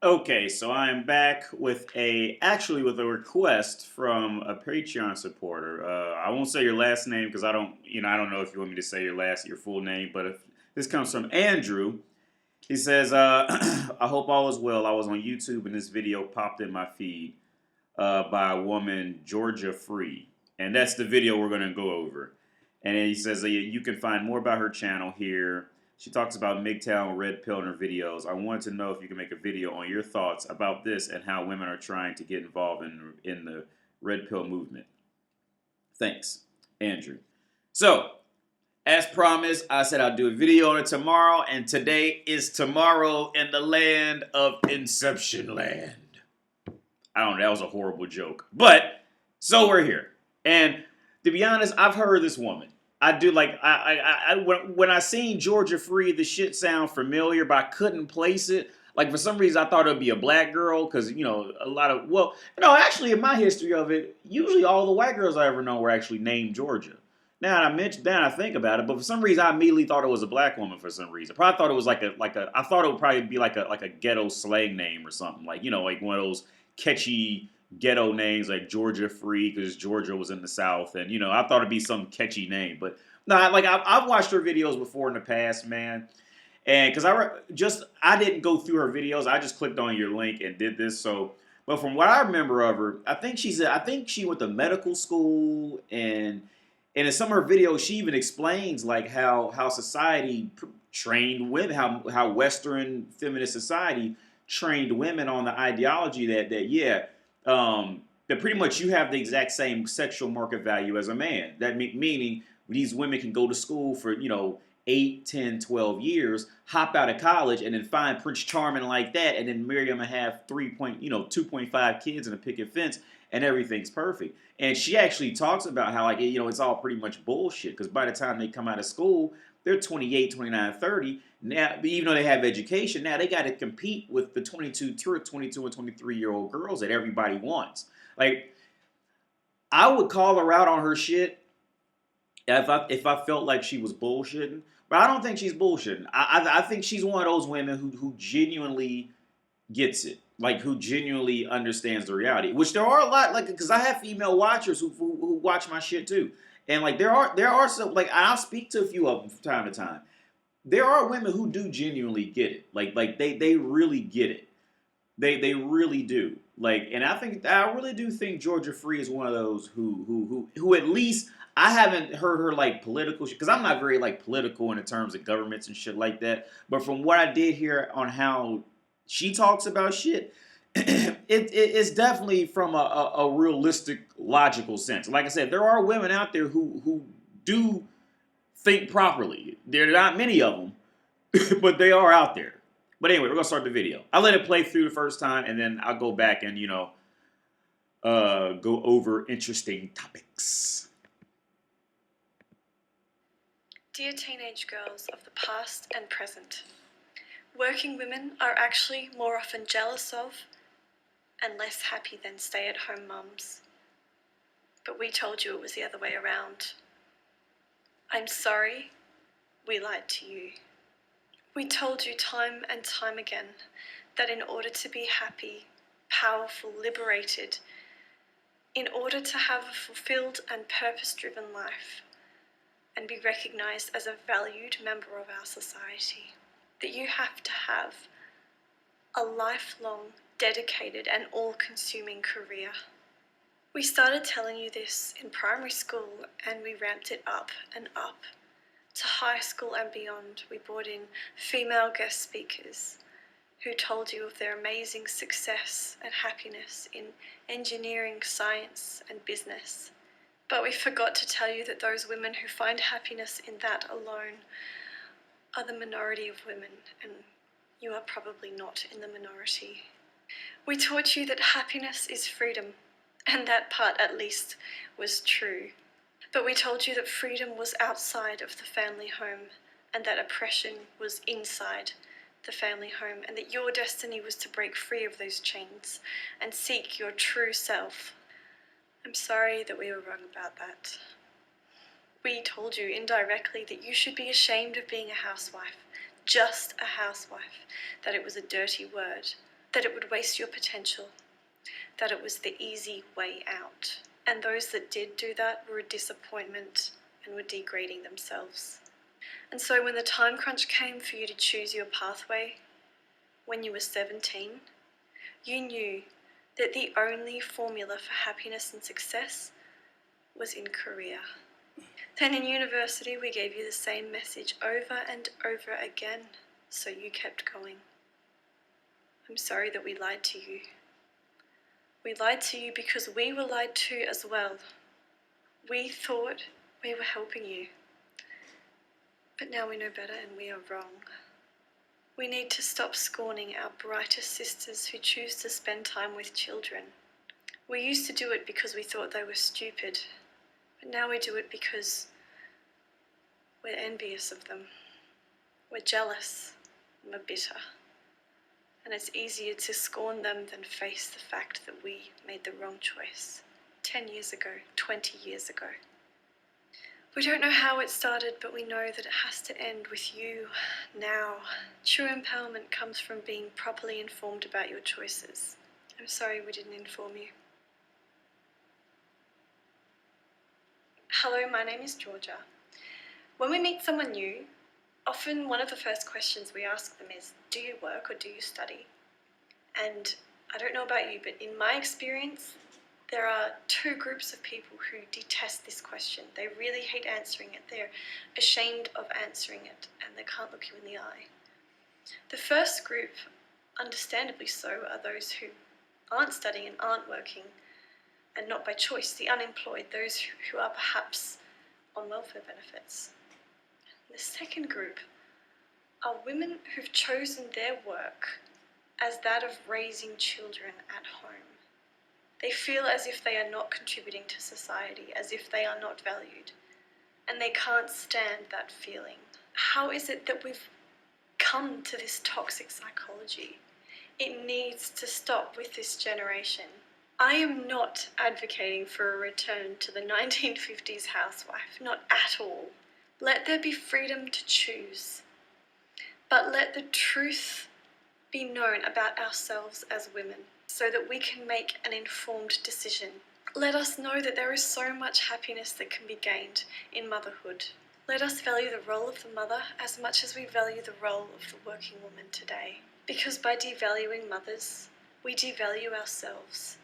Okay, so I am back with with a request from a Patreon supporter. I won't say your last name because I don't know if you want me to say your full name. But if this comes from Andrew, he says, "I hope all is well. I was on YouTube and this video popped in my feed by a woman, Georgia Free, and that's the video we're gonna go over." And he says you can find more about her channel here. She talks about MGTOW and RedPill in her videos. I wanted to know if you can make a video on your thoughts about this and how women are trying to get involved in the Red Pill movement. Thanks, Andrew. So, as promised, I said I'll do a video on it tomorrow, and today is tomorrow in the land of Inception Land. I don't know, that was a horrible joke. But, so we're here. And to be honest, I've heard this woman. I do like when I seen Georgia Free, the shit sound familiar, but I couldn't place it. Like for some reason, I thought it'd be a black girl because a lot of actually in my history of it, usually all the white girls I ever know were actually named Georgia. Now I think about it, but for some reason I immediately thought it was a black woman. For some reason, I probably thought it was I thought it would probably be like a ghetto slang name or something, like like one of those catchy ghetto names like Georgia Free because Georgia was in the South, and I thought it'd be some catchy name. But no, I've watched her videos before in the past, man, and because I didn't go through her videos, I just clicked on your link and did this. So, but from what I remember of her, I think she went to medical school, and in some of her videos, she even explains like how society trained women, how Western feminist society trained women on the ideology that pretty much you have the exact same sexual market value as a man. That meaning these women can go to school for 8, 10, 12 years, hop out of college, and then find Prince Charming like that, and then marry him and have 2.5 kids and a picket fence, and everything's perfect. And she actually talks about how it's all pretty much bullshit because by the time they come out of school, they're 28, 29, 30. Now, even though they have education, now they got to compete with the 22 and 23-year-old girls that everybody wants. Like, I would call her out on her shit if I felt like she was bullshitting, but I don't think she's bullshitting. I think she's one of those women who genuinely gets it, like who genuinely understands the reality. Which there are a lot, like because I have female watchers who watch my shit too, and like there are some like I'll speak to a few of them from time to time. There are women who do genuinely get it, like they really get it. They really do. Like, and I really do think Georgia Free is one of those who at least I haven't heard her like political shit because I'm not very like political in the terms of governments and shit like that. But from what I did hear on how she talks about shit, it's definitely from a realistic, logical sense. Like I said, there are women out there who do think properly. There are not many of them, but they are out there. But anyway, we're gonna start the video. I let it play through the first time, and then I'll go back and go over interesting topics. Dear teenage girls of the past and present, working women are actually more often jealous of and less happy than stay-at-home mums. But we told you it was the other way around. I'm sorry, we lied to you. We told you time and time again that in order to be happy, powerful, liberated, in order to have a fulfilled and purpose-driven life, and be recognised as a valued member of our society, that you have to have a lifelong, dedicated and all-consuming career. We started telling you this in primary school and we ramped it up and up. To high school and beyond, we brought in female guest speakers who told you of their amazing success and happiness in engineering, science and business. But we forgot to tell you that those women who find happiness in that alone are the minority of women, and you are probably not in the minority. We taught you that happiness is freedom, and that part at least was true. But we told you that freedom was outside of the family home, and that oppression was inside the family home, and that your destiny was to break free of those chains and seek your true self. I'm sorry that we were wrong about that. We told you indirectly that you should be ashamed of being a housewife, just a housewife, that it was a dirty word, that it would waste your potential, that it was the easy way out. And those that did do that were a disappointment and were degrading themselves. And so when the time crunch came for you to choose your pathway, when you were 17, you knew that the only formula for happiness and success was in career. Then in university, we gave you the same message over and over again, so you kept going. I'm sorry that we lied to you. We lied to you because we were lied to as well. We thought we were helping you. But now we know better and we are wrong. We need to stop scorning our brighter sisters who choose to spend time with children. We used to do it because we thought they were stupid, but now we do it because we're envious of them. We're jealous and we're bitter. And it's easier to scorn them than face the fact that we made the wrong choice 10 years ago, 20 years ago. We don't know how it started, but we know that it has to end with you now. True empowerment comes from being properly informed about your choices. I'm sorry we didn't inform you. Hello, my name is Georgia. When we meet someone new, often one of the first questions we ask them is, do you work or do you study? And I don't know about you, but in my experience, there are two groups of people who detest this question. They really hate answering it. They're ashamed of answering it, and they can't look you in the eye. The first group, understandably so, are those who aren't studying and aren't working, and not by choice, the unemployed, those who are perhaps on welfare benefits. The second group are women who've chosen their work as that of raising children at home. They feel as if they are not contributing to society, as if they are not valued, and they can't stand that feeling. How is it that we've come to this toxic psychology? It needs to stop with this generation. I am not advocating for a return to the 1950s housewife, not at all. Let there be freedom to choose, but let the truth be known about ourselves as women so that we can make an informed decision. Let us know that there is so much happiness that can be gained in motherhood. Let us value the role of the mother as much as we value the role of the working woman today. Because by devaluing mothers, we devalue ourselves.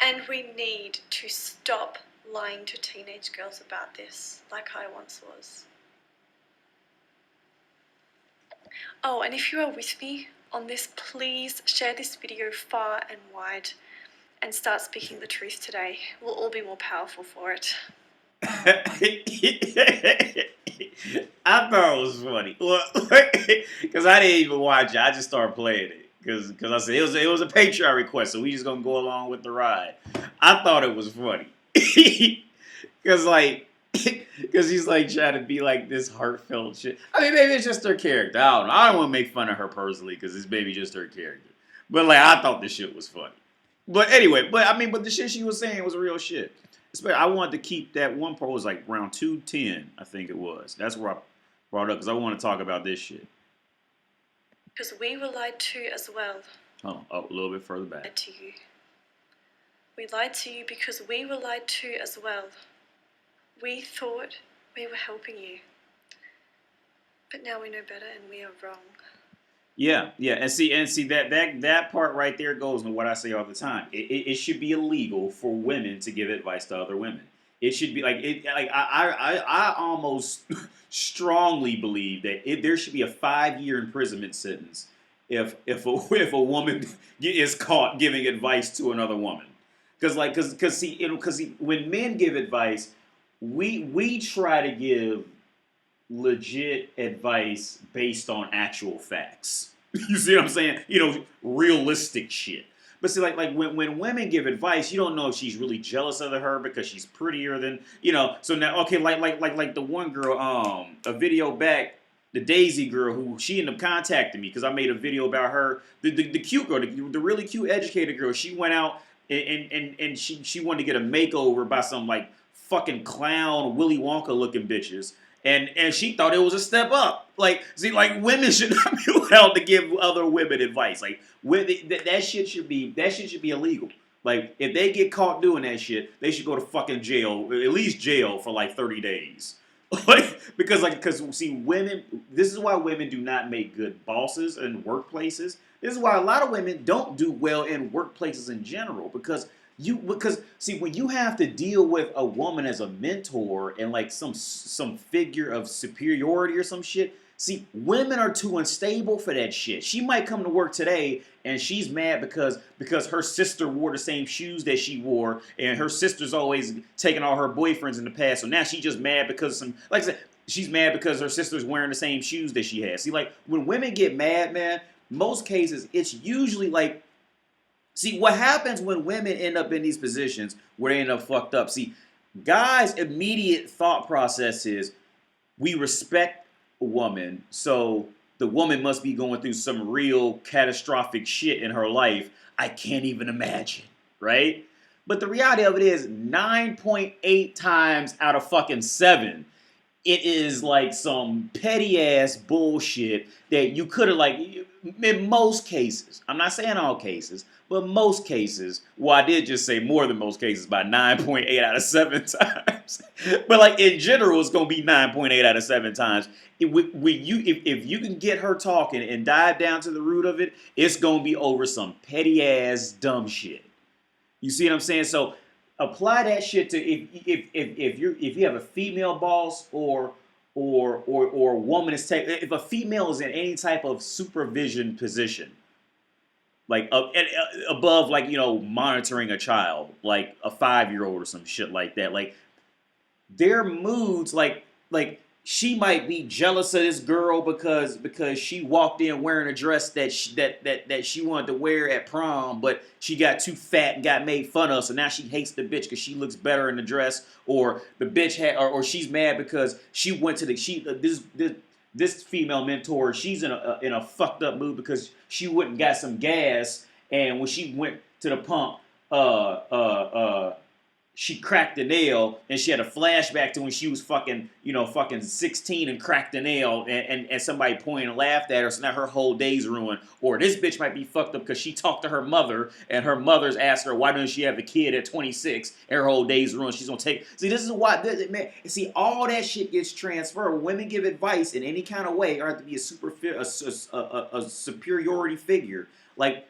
And we need to stop lying to teenage girls about this, like I once was. Oh, and if you are with me on this, please share this video far and wide and start speaking the truth today. We'll all be more powerful for it. I thought it was funny. Well, because I didn't even watch it. I just started playing it. Because I said it was a Patreon request, so we just going to go along with the ride. I thought it was funny. Because, because he's like trying to be like this heartfelt shit. I mean, maybe it's just her character. I don't know. I don't want to make fun of her personally because it's maybe just her character. But like, I thought this shit was funny. But anyway, but the shit she was saying was real shit. Especially, I wanted to keep that one part was like around 210, I think it was. That's where I brought it up because I want to talk about this shit. Because we were lied to as well. Oh, a little bit further back. Lied to you. We lied to you because we were lied to as well. We thought we were helping you. But now we know better and we are wrong. Yeah, and see that part right there goes to what I say all the time. It should be illegal for women to give advice to other women. It should be I almost strongly believe that there should be a 5-year imprisonment sentence if a woman is caught giving advice to another woman. Because see when men give advice, we try to give legit advice based on actual facts. You see what I'm saying? Realistic shit. But see, like when women give advice, you don't know if she's really jealous of her because she's prettier than So now, okay, like the one girl, a video back, the Daisy girl who she ended up contacting me because I made a video about her, the cute girl, the really cute educated girl. She went out and she wanted to get a makeover by some like fucking clown Willy Wonka looking bitches. and she thought it was a step up. Like, see, like women should not be allowed to give other women advice. Like, that shit should be illegal. Like, if they get caught doing that shit, they should go to fucking jail, at least jail for like 30 days. Because see, women. This is why women do not make good bosses in workplaces. This is why a lot of women don't do well in workplaces in general. Because see, when you have to deal with a woman as a mentor and like some figure of superiority or some shit. See, women are too unstable for that shit. She might come to work today and she's mad because her sister wore the same shoes that she wore, and her sister's always taken all her boyfriends in the past. So now she's just mad because like I said, she's mad because her sister's wearing the same shoes that she has. See, like when women get mad, man, most cases it's usually like, see, what happens when women end up in these positions where they end up fucked up? See, guys' immediate thought process is, we respect a woman, so the woman must be going through some real catastrophic shit in her life I can't even imagine, right? But the reality of it is 9.8 times out of fucking 7, it is like some petty ass bullshit that you could have, like, in most cases, I'm not saying all cases, but most cases, well, I did just say more than most cases by 9.8 out of 7 times. But like in general, it's gonna be 9.8 out of 7 times. If you can get her talking and dive down to the root of it, it's gonna be over some petty ass dumb shit. You see what I'm saying? So apply that shit to, if you have a female boss, or a woman is taking, if a female is in any type of supervision position, like above, like, monitoring a child, like a 5-year-old or some shit like that, like their moods, like she might be jealous of this girl because she walked in wearing a dress that she wanted to wear at prom, but she got too fat and got made fun of, so now she hates the bitch because she looks better in the dress, or the bitch had, or she's mad because she went to the this female mentor, she's in a fucked up mood because she went and got some gas, and when she went to the pump, she cracked a nail, and she had a flashback to when she was fucking 16 and cracked a nail, and somebody pointed and laughed at her, so now her whole day's ruined. Or this bitch might be fucked up because she talked to her mother, and her mother's asked her, why doesn't she have a kid at 26, and her whole day's ruined. She's gonna take, see, this is why, man, see, all that shit gets transferred. Women give advice in any kind of way, or have to be a superiority figure, like,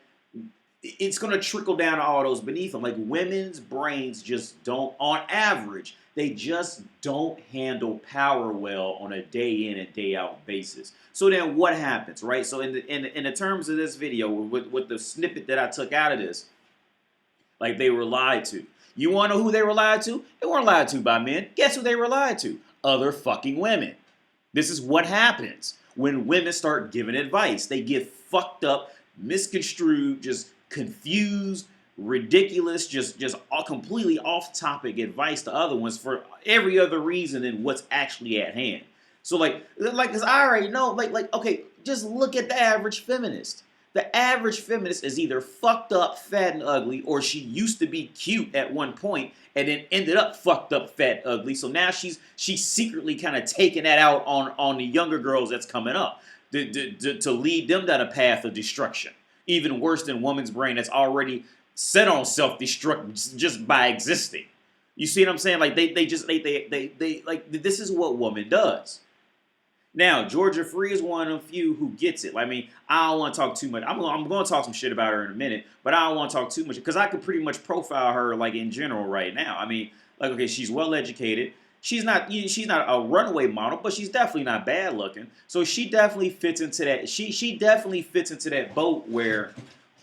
it's going to trickle down to all those beneath them. Like, women's brains just don't, on average, they just don't handle power well on a day in and day out basis. So then what happens, right? So in the terms of this video, with the snippet that I took out of this, like, they were lied to. You want to know who they were lied to? They weren't lied to by men. Guess who they were lied to? Other fucking women. This is what happens when women start giving advice. They get fucked up, misconstrued, just confused, ridiculous, just all completely off-topic advice to other ones for every other reason than what's actually at hand. So like, cause I already know, like, okay, just look at the average feminist. The average feminist is either fucked up, fat, and ugly, or she used to be cute at one point and then ended up fucked up, fat, ugly. So now she's secretly kind of taking that out on the younger girls that's coming up to lead them down a path of destruction. Even worse than woman's brain that's already set on self-destruct just by existing. You see what I'm saying? Like they like, this is what woman does. Now, Georgia Free is one of the few who gets it. I mean, I don't want to talk too much. I'm going to talk some shit about her in a minute, but I don't want to talk too much because I could pretty much profile her, like, in general right now. I mean, like, okay, she's well educated. She's not a runaway model, but she's definitely not bad looking. So she definitely fits into that. She definitely fits into that boat where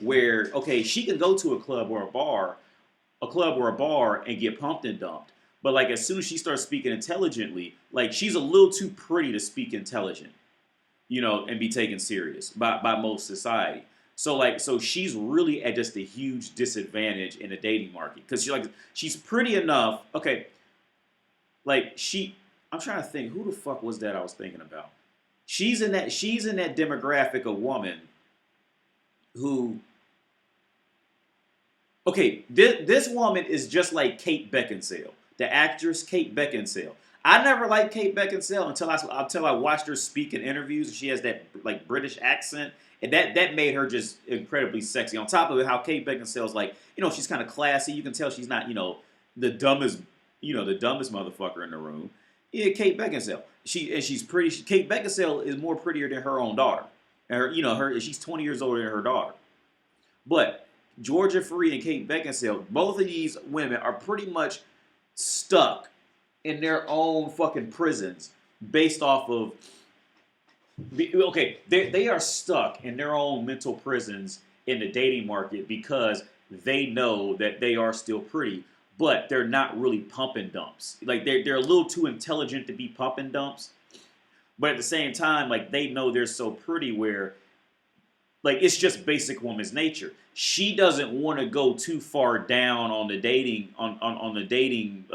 okay, she can go to a club or a bar and get pumped and dumped. But like, as soon as she starts speaking intelligently, like, she's a little too pretty to speak intelligent, and be taken serious by most society. So she's really at just a huge disadvantage in the dating market because she's pretty enough. Okay, like, I'm trying to think, who the fuck was that I was thinking about? She's in that demographic of woman who, okay, this woman is just like Kate Beckinsale, the actress Kate Beckinsale. I never liked Kate Beckinsale until I watched her speak in interviews. She has that like British accent, and that made her just incredibly sexy. On top of it, how Kate Beckinsale's like, she's kind of classy. You can tell she's not, the dumbest, the dumbest motherfucker in the room. Yeah, Kate Beckinsale. She's pretty. Kate Beckinsale is more prettier than her own daughter, and she's 20 years older than her daughter. But Georgia Free and Kate Beckinsale, both of these women are pretty much stuck in their own fucking prisons based off of okay, they are stuck in their own mental prisons in the dating market because they know that they are still pretty, but they're not really pump and dumps. Like they're a little too intelligent to be pump and dumps, but at the same time, like they know they're so pretty where like it's just basic woman's nature. She doesn't want to go too far down on the dating on the dating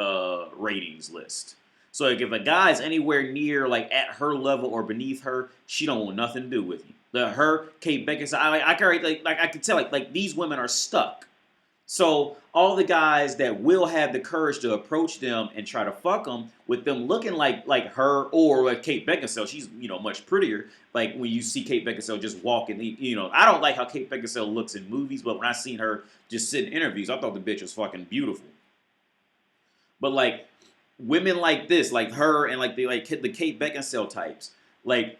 ratings list. So like if a guy's anywhere near like at her level or beneath her, she don't want nothing to do with you. Her Kate Beckinsale, I can like I can tell like these women are stuck. So all the guys that will have the courage to approach them and try to fuck them with them looking like her or like Kate Beckinsale, she's much prettier. Like when you see Kate Beckinsale just walking, I don't like how Kate Beckinsale looks in movies, but when I seen her just sit in interviews, I thought the bitch was fucking beautiful. But like women like this, like her and like the Kate Beckinsale types, like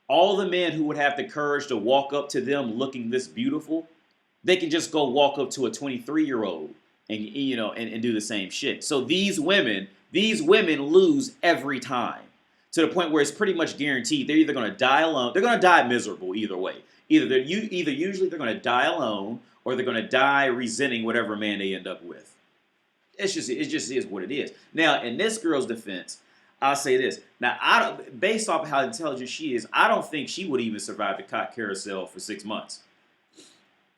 all the men who would have the courage to walk up to them looking this beautiful, they can just go walk up to a 23-year-old and and do the same shit. So these women lose every time to the point where it's pretty much guaranteed they're either going to die alone, they're going to die miserable either way. Usually they're going to die alone or they're going to die resenting whatever man they end up with. It just is what it is. Now, in this girl's defense, I'll say this. Now, based off of how intelligent she is, I don't think she would even survive the cock carousel for 6 months.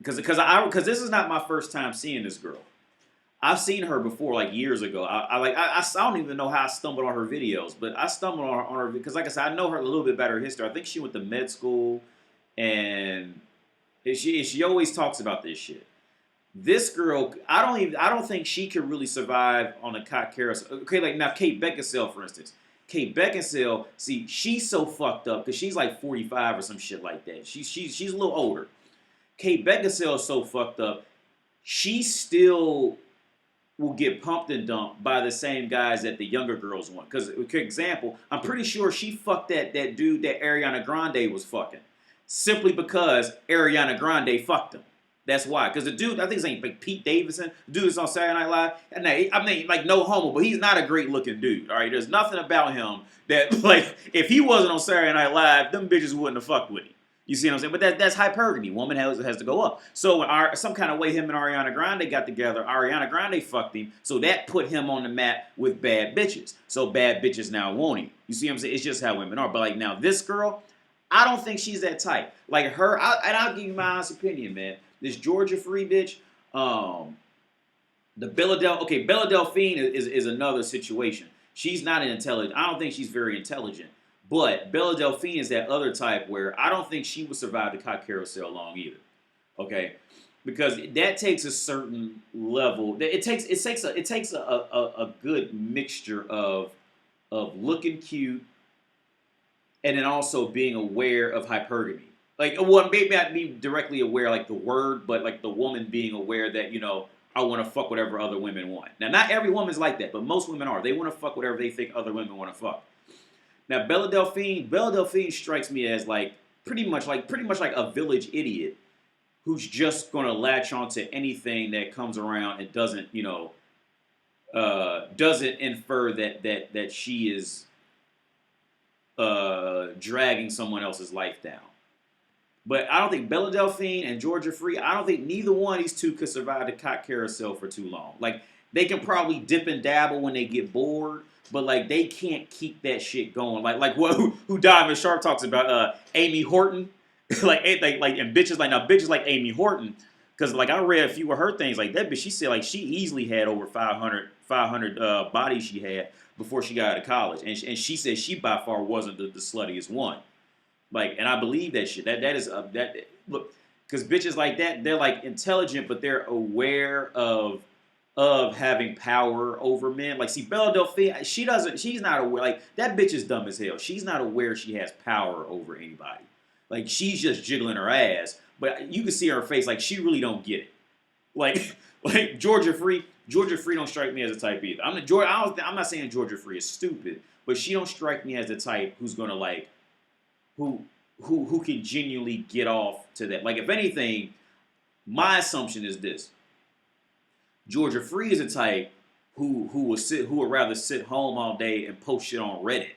Because this is not my first time seeing this girl. I've seen her before, like years ago. I don't even know how I stumbled on her videos, but I stumbled on her because, like I said, I know her a little bit better history. I think she went to med school, and she always talks about this shit. This girl, I don't think she could really survive on a cock carousel. Okay, like now Kate Beckinsale, for instance. Kate Beckinsale, see, she's so fucked up because she's like 45 or some shit like that. She's a little older. Kate Beckinsale is so fucked up, she still will get pumped and dumped by the same guys that the younger girls want. Because, for example, I'm pretty sure she fucked that dude that Ariana Grande was fucking. Simply because Ariana Grande fucked him. That's why. Because the dude, I think his name like Pete Davidson, the dude is on Saturday Night Live. And I mean, like, no homo, but he's not a great looking dude. All right, there's nothing about him that, like, if he wasn't on Saturday Night Live, them bitches wouldn't have fucked with him. You see what I'm saying? But that's hypergamy. Woman has to go up. So when some kind of way him and Ariana Grande got together, Ariana Grande fucked him. So that put him on the map with bad bitches. So bad bitches now want him. You see what I'm saying? It's just how women are. But like now this girl, I don't think she's that type. Like her, and I'll give you my honest opinion, man. This Georgia Free bitch, Bella Delphine is another situation. She's not an intelligent. I don't think she's very intelligent. But Bella Delphine is that other type where I don't think she would survive the cock carousel long either. Okay, because that takes a certain level. It takes a good mixture of looking cute and then also being aware of hypergamy. Like, well, maybe not be directly aware like the word, but like the woman being aware that I want to fuck whatever other women want. Now, not every woman's like that, but most women are. They want to fuck whatever they think other women want to fuck. Now, Bella Delphine strikes me as like pretty much like a village idiot who's just gonna latch onto anything that comes around and doesn't infer that she is dragging someone else's life down. But I don't think Bella Delphine and Georgia Free, I don't think neither one of these two could survive the cock carousel for too long. Like they can probably dip and dabble when they get bored. But like they can't keep that shit going. Like what who Diamond Sharp talks about Amy Horton, like and bitches like Amy Horton, because like I read a few of her things like that. But she said like she easily had over 500 bodies she had before she got out of college, and she said she by far wasn't the sluttiest one. Like, and I believe that shit. That is look, because bitches like that, they're like intelligent, but they're aware of of having power over men. Like, see, Bella Delphine, she's not aware. Like, that bitch is dumb as hell. She's not aware she has power over anybody. Like, she's just jiggling her ass, but you can see her face. Like, she really don't get it. Like, like Georgia Free don't strike me as a type either. I'm not saying Georgia Free is stupid, but she don't strike me as the type who's gonna like, who who can genuinely get off to that. Like, if anything, my assumption is this: Georgia Free is a type who would rather sit home all day and post shit on Reddit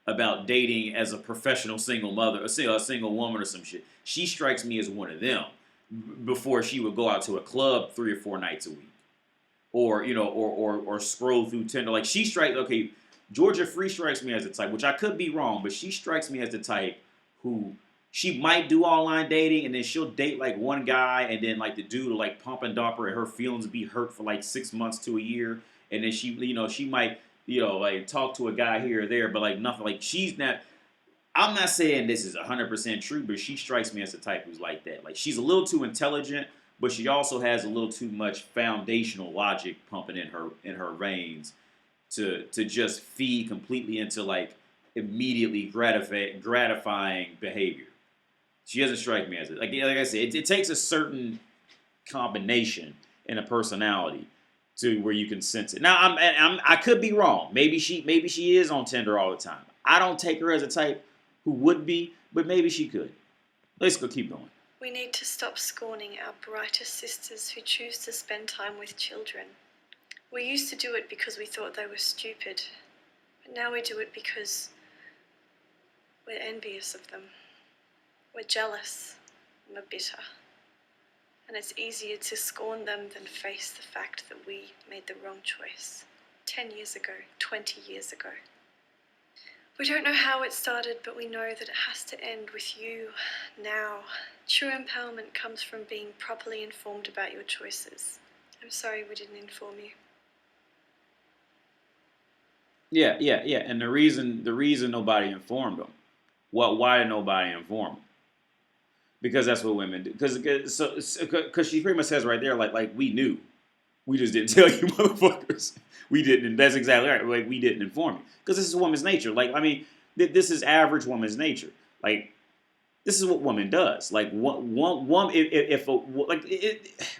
about dating as a professional single mother, a single woman or some shit. She strikes me as one of them before she would go out to a club 3 or 4 nights a week, or or scroll through Tinder. Like, she strikes, okay, Georgia Free strikes me as a type, which I could be wrong, but she strikes me as the type who she might do online dating and then she'll date like one guy and then like the dude will like pump and dump her and her feelings be hurt for like 6 months to a year, and then she might like talk to a guy here or there, but like nothing. Like, she's not. I'm not saying this is 100% true, but she strikes me as the type who's like that. Like, she's a little too intelligent, but she also has a little too much foundational logic pumping in her veins to just feed completely into like immediately gratifying behavior. She doesn't strike me as it. Like I said, it takes a certain combination in a personality to where you can sense it. Now, I could be wrong. Maybe she is on Tinder all the time. I don't take her as a type who would be, but maybe she could. Let's go keep going. We need to stop scorning our brighter sisters who choose to spend time with children. We used to do it because we thought they were stupid, but now we do it because we're envious of them. We're jealous and we're bitter. And it's easier to scorn them than face the fact that we made the wrong choice 10 years ago, 20 years ago. We don't know how it started, but we know that it has to end with you now. True empowerment comes from being properly informed about your choices. I'm sorry we didn't inform you. Yeah. And the reason nobody informed them. Why did nobody inform them? Because that's what women do. Because she pretty much says right there, like we knew. We just didn't tell you motherfuckers. We didn't. That's exactly right. Like, we didn't inform you. Because this is woman's nature. Like, I mean, this is average woman's nature. Like, this is what woman does. Like,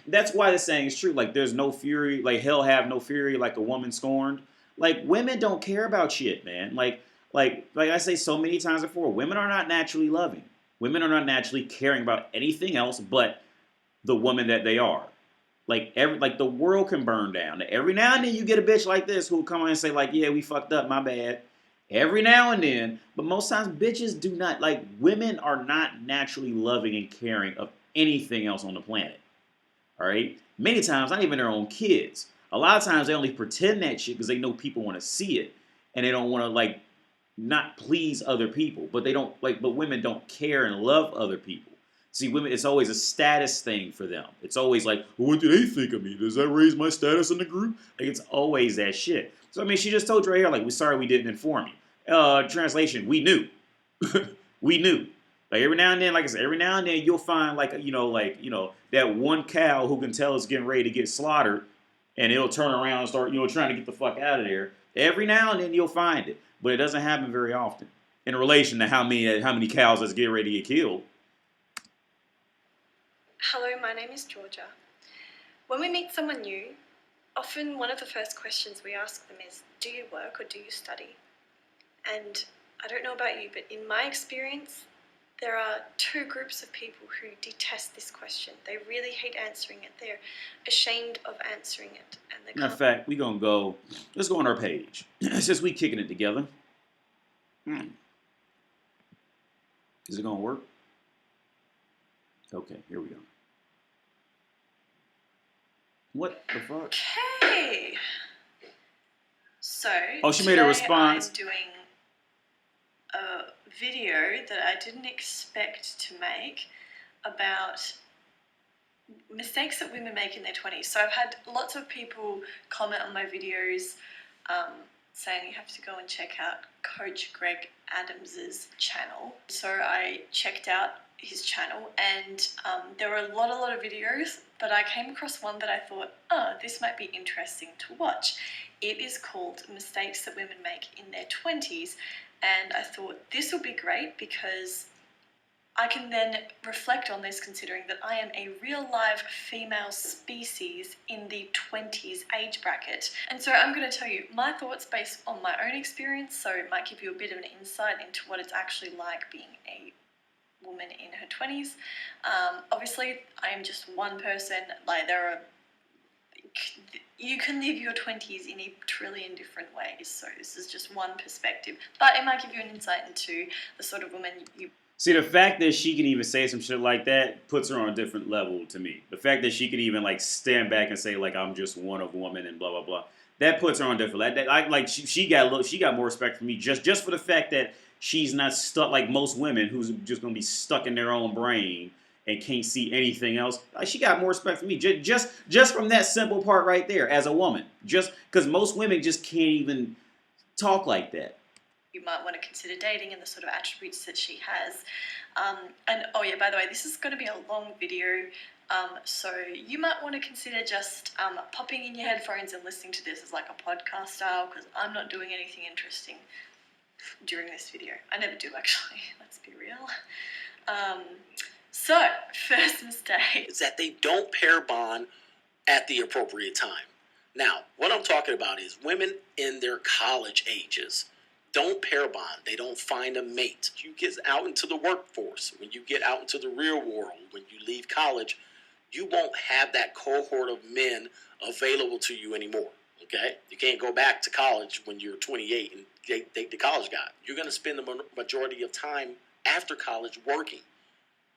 that's why the saying is true. Like, there's no fury. Like, hell have no fury like a woman scorned. Like, women don't care about shit, man. Like I say so many times before, women are not naturally loving. Women are not naturally caring about anything else but the woman that they are. Like, the world can burn down. Every now and then you get a bitch like this who'll come on and say like, yeah, we fucked up, my bad. Every now and then, but most times bitches do not, like, women are not naturally loving and caring of anything else on the planet. All right? Many times, not even their own kids. A lot of times they only pretend that shit because they know people want to see it and they don't want to like not please other people. But but women don't care and love other people. See, women, it's always a status thing for them. It's always like, well, what do they think of me? Does that raise my status in the group? Like, it's always that shit. So, I mean, she just told you right here, like, we're sorry we didn't inform you. Translation, we knew. We knew. Like, every now and then, like I said, every now and then you'll find, like, that one cow who can tell it's getting ready to get slaughtered, and it'll turn around and start, trying to get the fuck out of there. Every now and then you'll find it. But it doesn't happen very often in relation to how many cows that's getting ready to get killed. Hello, my name is Georgia. When we meet someone new, often one of the first questions we ask them is, do you work or do you study? And I don't know about you, but in my experience, there are two groups of people who detest this question. They really hate answering it. They're ashamed of answering it. And they Matter of fact, let's go on our page. Since we kicking it together. Is it going to work? Okay, here we go. What the fuck? Okay. So, she made a response. I'm doing a video that I didn't expect to make about mistakes that women make in their 20s. So I've had lots of people comment on my videos saying you have to go and check out Coach Greg Adams's channel. So I checked out his channel, and there were a lot of videos, but I came across one that I thought, oh, this might be interesting to watch. It is called Mistakes That Women Make in Their 20s, and I thought this will be great because I can then reflect on this considering that I am a real live female species in the 20s age bracket. And so I'm going to tell you my thoughts based on my own experience, so it might give you a bit of an insight into what it's actually like being a woman in her 20s. Obviously, I am just one person. Like, you can live your 20s in a trillion different ways, so this is just one perspective. But it might give you an insight into the sort of woman you... See, the fact that she can even say some shit like that puts her on a different level to me. The fact that she can even like stand back and say like I'm just one of woman and blah blah blah, that puts her on a different. She got more respect for me just for the fact that she's not stuck like most women who's just gonna be stuck in their own brain and can't see anything else. Like, she got more respect for me just from that simple part right there as a woman. Just because most women just can't even talk like that. You might want to consider dating and the sort of attributes that she has. And oh yeah, by the way, this is going to be a long video, so you might want to consider just popping in your headphones and listening to this as like a podcast style, because I'm not doing anything interesting during this video. I never do, actually. Let's be real. So, first mistake is that they don't pair bond at the appropriate time. Now, what I'm talking about is women in their college ages don't pair bond. They don't find a mate. You get out into the workforce, when you get out into the real world, when you leave college, you won't have that cohort of men available to you anymore. Okay? You can't go back to college when you're 28 and date the college guy. You're going to spend the majority of time after college working.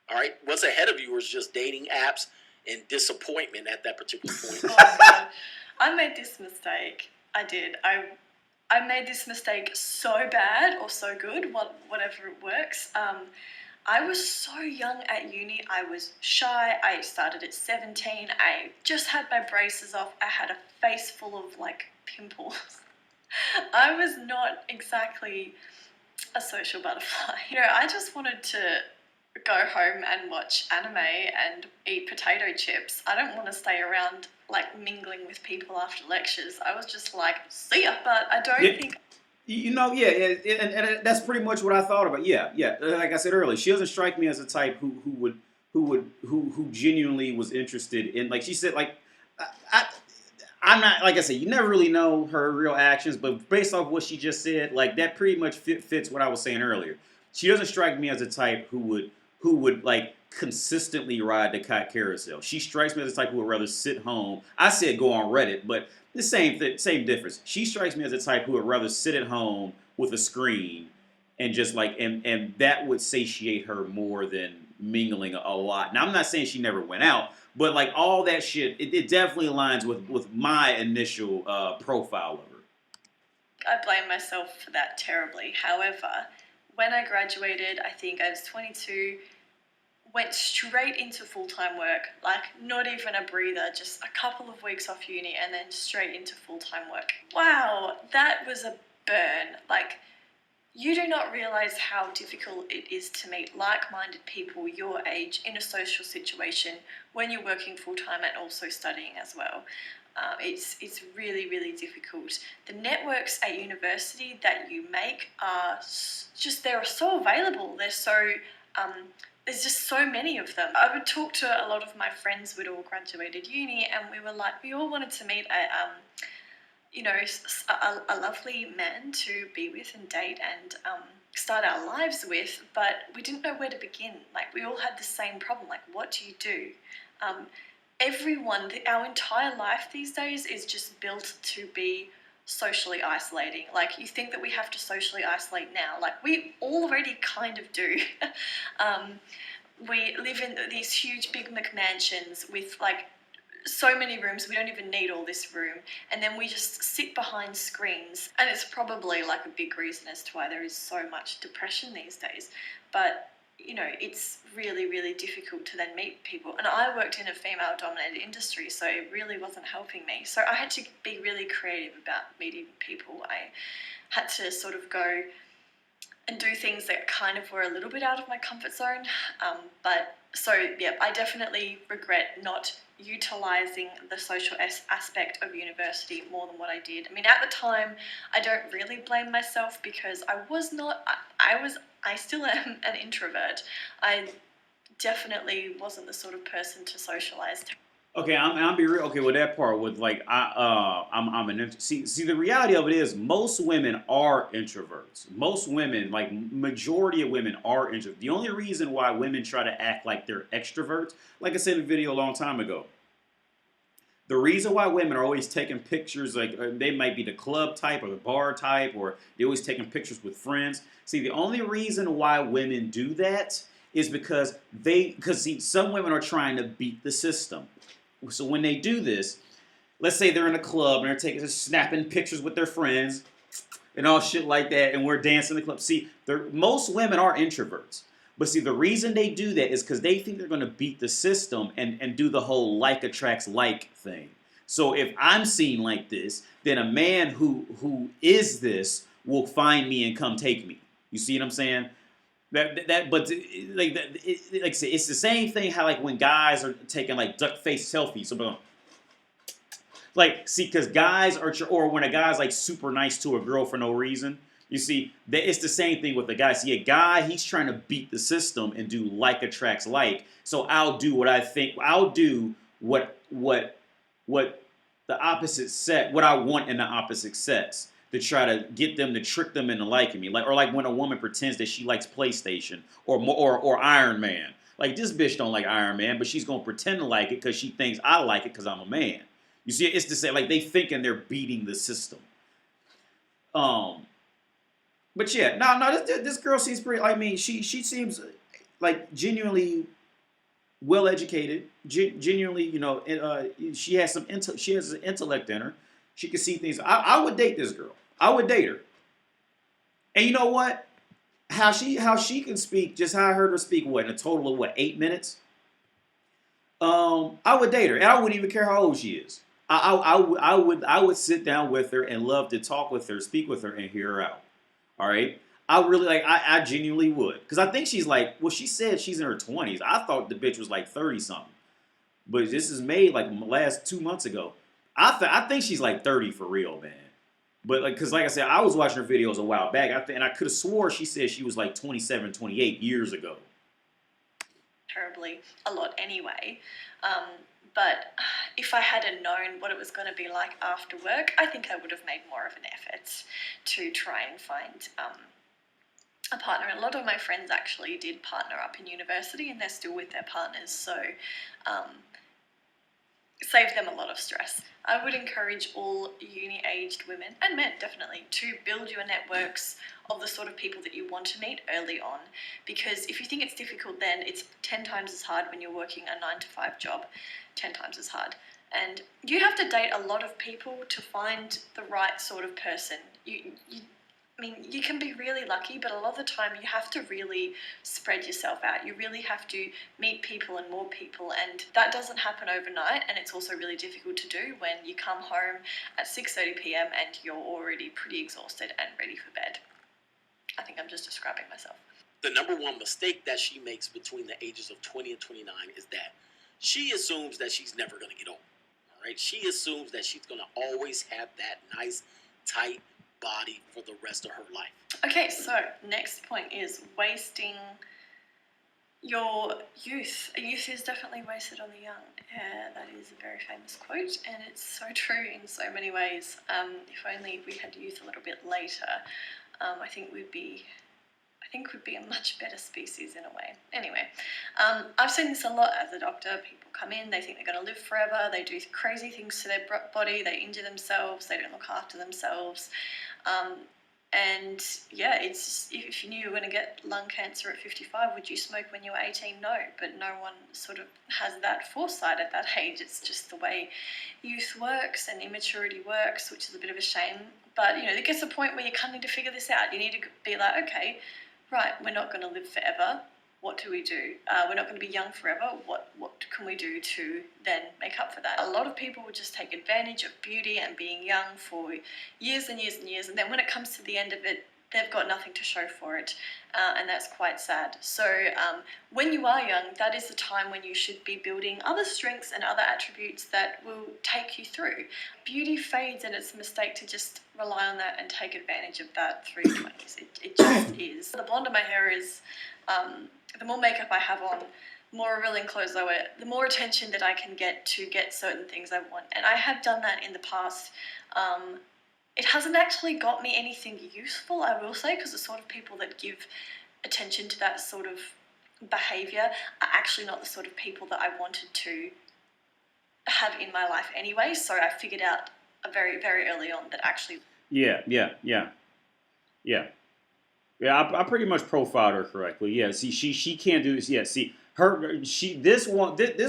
All right? What's ahead of you is just dating apps and disappointment at that particular point. Oh, God. I made this mistake. I did. I made this mistake so bad or so good, whatever it works. I was so young at uni. I was shy. I started at 17. I just had my braces off. I had a face full of like pimples. I was not exactly a social butterfly. I just wanted to go home and watch anime and eat potato chips. I don't want to stay around like mingling with people after lectures. I was just like, see ya. But I don't think... And that's pretty much what I thought about. Yeah. Like I said earlier, she doesn't strike me as a type who genuinely was interested in, like she said, like I'm not, like I said, you never really know her real actions, but based off what she just said, like that pretty much fits what I was saying earlier. She doesn't strike me as a type who would like consistently ride the carousel. She strikes me as a type who would rather sit home. I said go on Reddit, but the same difference. She strikes me as a type who would rather sit at home with a screen and just like and that would satiate her more than mingling a lot. Now I'm not saying she never went out, but like all that shit, it definitely aligns with my initial profile of her. I blame myself for that terribly. However, when I graduated, I think I was 22, went straight into full-time work, like not even a breather, just a couple of weeks off uni and then straight into full-time work. Wow, that was a burn. Like, you do not realize how difficult it is to meet like-minded people your age in a social situation when you're working full-time and also studying as well. It's really, really difficult. The networks at university that you make are just, they're so available. They're so, there's just so many of them. I would talk to a lot of my friends who'd all graduated uni, and we were like, we all wanted to meet a lovely man to be with and date and start our lives with, but we didn't know where to begin. Like, we all had the same problem. Like, what do you do? Our entire life these days is just built to be socially isolating. Like, you think that we have to socially isolate now. Like, we already kind of do. We live in these huge big McMansions with like so many rooms, we don't even need all this room, and then we just sit behind screens, and it's probably like a big reason as to why there is so much depression these days. But it's really, really difficult to then meet people, and I worked in a female dominated industry, so it really wasn't helping me. So I had to be really creative about meeting people. I had to sort of go and do things that kind of were a little bit out of my comfort zone. I definitely regret not utilizing the social aspect of university more than what I did. I mean, at the time, I don't really blame myself because I was not, I still am an introvert. I definitely wasn't the sort of person to socialize. Okay, I'm be real. Okay, with that part, with like I'm an see the reality of it is most women are introverts. Most women, like majority of women, are introverts. The only reason why women try to act like they're extroverts, like I said in the video a long time ago, the reason why women are always taking pictures, like they might be the club type or the bar type, or they're always taking pictures with friends. See, the only reason why women do that is because see, some women are trying to beat the system. So when they do this, let's say they're in a club and they're snapping pictures with their friends and all shit like that, and we're dancing in the club. See, most women are introverts. But see, the reason they do that is because they think they're going to beat the system and do the whole like attracts like thing. So if I'm seen like this, then a man who is this will find me and come take me. You see what I'm saying? But like like I say, it's the same thing. How like when guys are taking like duck face selfies, so like, see, because guys are, or when a guy's like super nice to a girl for no reason, you see, that it's the same thing with a guy. See, a guy, he's trying to beat the system and do like attracts like. So I'll do what I think. I'll do what the opposite sex, what I want in the opposite sex, to try to get them to trick them into liking me. Like, or like when a woman pretends that she likes PlayStation or Iron Man. Like this bitch don't like Iron Man, but she's gonna pretend to like it because she thinks I like it because I'm a man. You see, it's the same. Like they thinking they're beating the system. Um, but yeah, no, this girl seems pretty. I mean, she seems like genuinely well educated. Genuinely, you know, she has she has an intellect in her. She can see things. I would date this girl. I would date her. And you know what? How she can speak? Just how I heard her speak. What in a total of what 8 minutes? I would date her, and I wouldn't even care how old she is. I would sit down with her and love to talk with her, speak with her, and hear her out. All right. I really like. I genuinely would, because I think she's like. Well, she said she's in her 20s. I thought the bitch was like 30 something, but this is made like last 2 months ago. I think she's like 30 for real, man. But like, cause like I said, I was watching her videos a while back, and I could have swore she said she was like 27, 28 years ago. Terribly a lot anyway. But if I hadn't known what it was going to be like after work, I think I would have made more of an effort to try and find a partner. And a lot of my friends actually did partner up in university, and they're still with their partners, so saved them a lot of stress. I would encourage all uni-aged women, and men definitely, to build your networks of the sort of people that you want to meet early on, because if you think it's difficult then, it's 10 times as hard when you're working a 9-to-5 job, 10 times as hard. And you have to date a lot of people to find the right sort of person. I mean, you can be really lucky, but a lot of the time you have to really spread yourself out. You really have to meet people and more people, and that doesn't happen overnight, and it's also really difficult to do when you come home at 6:30 p.m. and you're already pretty exhausted and ready for bed. I think I'm just describing myself. The number one mistake that she makes between the ages of 20 and 29 is that she assumes that she's never going to get old. All right? She assumes that she's going to always have that nice, tight body for the rest of her life. Okay, so next point is wasting your youth. Youth is definitely wasted on the young. That is a very famous quote, and it's so true in so many ways. If only we had youth a little bit later, I think we'd be a much better species in a way. Anyway, I've seen this a lot as a doctor. People come in, they think they're going to live forever, they do crazy things to their body, they injure themselves, they don't look after themselves. And yeah, it's just, if you knew you were going to get lung cancer at 55, would you smoke when you were 18? No, but no one sort of has that foresight at that age. It's just the way youth works and immaturity works, which is a bit of a shame. But, you know, there gets a point where you kind of need to figure this out. You need to be like, okay, right, we're not going to live forever. What do we do? We're not going to be young forever. What can we do to then make up for that? A lot of people would just take advantage of beauty and being young for years and years and years, and then when it comes to the end of it, they've got nothing to show for it, and that's quite sad. So when you are young, that is the time when you should be building other strengths and other attributes that will take you through. Beauty fades, and it's a mistake to just rely on that and take advantage of that through your 20s. It just is. The blonder my hair is, the more makeup I have on, the more revealing clothes I wear, the more attention that I can get to get certain things I want. And I have done that in the past. It hasn't actually got me anything useful, I will say, because the sort of people that give attention to that sort of behaviour are actually not the sort of people that I wanted to have in my life anyway. So I figured out very, very early on that actually... Yeah. I pretty much profiled her correctly. Yeah, see, she can't do this. Yeah, see, this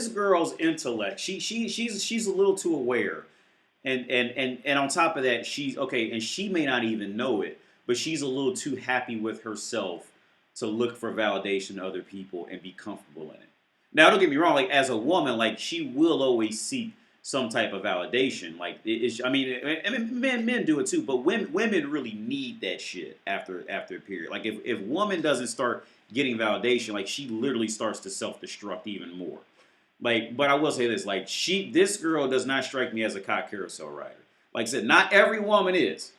girl's intellect. She's a little too aware. And on top of that, she's okay, and she may not even know it, but she's a little too happy with herself to look for validation in other people and be comfortable in it. Now, don't get me wrong, like as a woman, like she will always seek some type of validation. Like I mean, men do it too, but women really need that shit after a period. Like if woman doesn't start getting validation, like she literally starts to self-destruct even more. Like, but I will say this, like this girl does not strike me as a cock carousel rider. Like I said, not every woman is.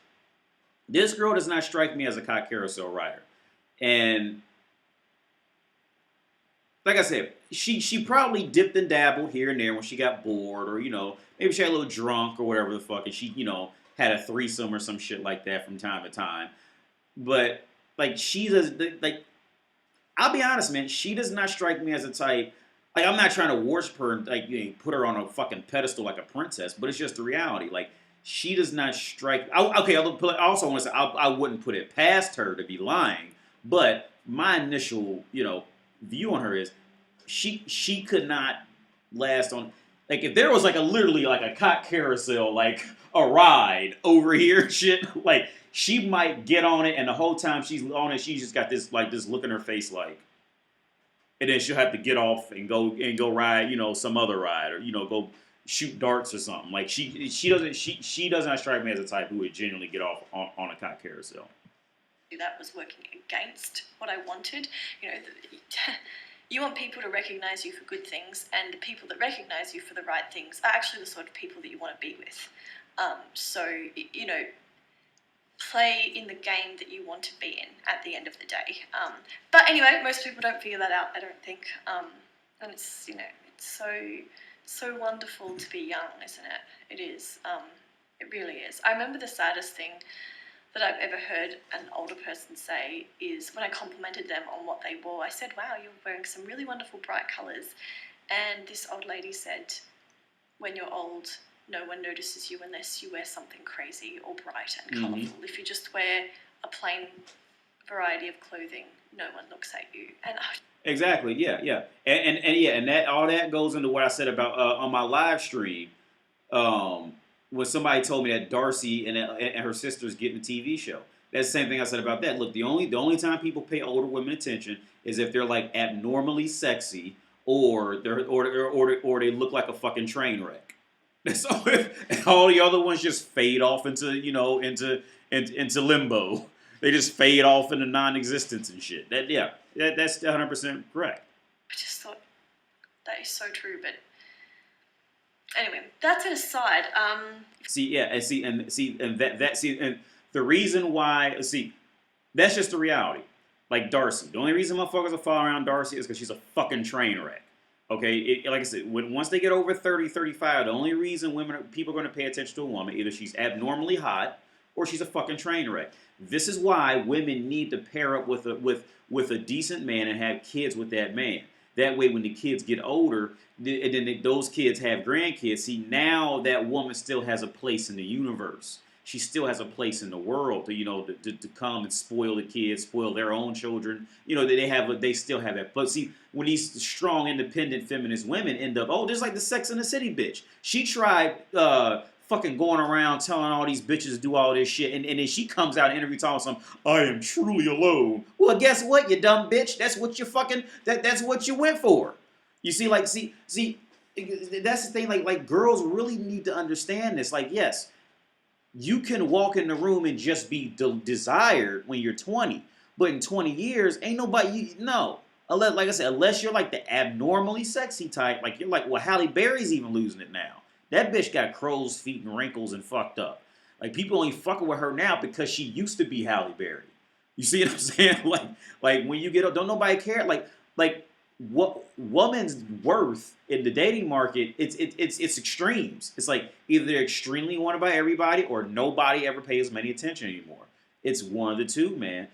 This girl does not strike me as a cock carousel rider. And like I said, she probably dipped and dabbled here and there when she got bored, or maybe she got a little drunk or whatever the fuck, and she had a threesome or some shit like that from time to time. But like she does, like I'll be honest, man, she does not strike me as a type. Like, I'm not trying to worship her and like put her on a fucking pedestal like a princess, but it's just the reality. Like, she does not strike. I also want to say I wouldn't put it past her to be lying, but my initial view on her is she could not last on. Like, if there was like literally like a cock carousel, like a ride over here, shit, like she might get on it, and the whole time she's on it, she just got this look in her face, like. And then she'll have to get off and go ride, some other ride, or go shoot darts or something. Like she does not strike me as a type who would genuinely get off on a cock carousel. That was working against what I wanted. You want people to recognize you for good things, and the people that recognize you for the right things are actually the sort of people that you want to be with. So play in the game that you want to be in at the end of the day. But anyway, most people don't figure that out, I don't think. And it's, it's so wonderful to be young, isn't it? It is. It really is. I remember the saddest thing that I've ever heard an older person say is when I complimented them on what they wore. I said, wow, you're wearing some really wonderful bright colours. And this old lady said, when you're old, no one notices you unless you wear something crazy or bright and colourful. If you just wear a plain variety of clothing, no one looks at you. And exactly, yeah. And that all that goes into what I said about on my live stream, when somebody told me that Darcy and her sister's getting a TV show. That's the same thing I said about that. Look, the only time people pay older women attention is if they're like abnormally sexy or they look like a fucking train wreck. So all the other ones just fade off into into limbo. They just fade off into non-existence and shit. That's 100% correct. I just thought that is so true. But anyway, that's an aside. And the reason why that's just the reality. Like Darcy, the only reason motherfuckers will follow around Darcy is because she's a fucking train wreck. Okay, like I said, once they get over 30, 35, the only reason people are going to pay attention to a woman, either she's abnormally hot or she's a fucking train wreck. This is why women need to pair up with a decent man and have kids with that man. That way, when the kids get older, and then those kids have grandkids, see, now that woman still has a place in the universe. She still has a place in the world to come and spoil the kids, spoil their own children. They still have that. But see, when these strong, independent, feminist women end up, just like the Sex and the City bitch. She tried fucking going around telling all these bitches to do all this shit, and then she comes out and interviews talking some, I am truly alone. Well, guess what, you dumb bitch? That's what you that's what you went for. You see, that's the thing. Like girls really need to understand this. Like, yes. You can walk in the room and just be desired when you're 20, but in 20 years, ain't nobody. No, unless, like I said, unless you're like the abnormally sexy type, like you're like, well, Halle Berry's even losing it now. That bitch got crow's feet and wrinkles and fucked up. Like people only fucking with her now because she used to be Halle Berry. You see what I'm saying? Like when you get up, don't nobody care. Like what woman's worth in the dating market, it's extremes. It's like either they're extremely wanted by everybody or nobody ever pays many attention anymore. It's one of the two, man.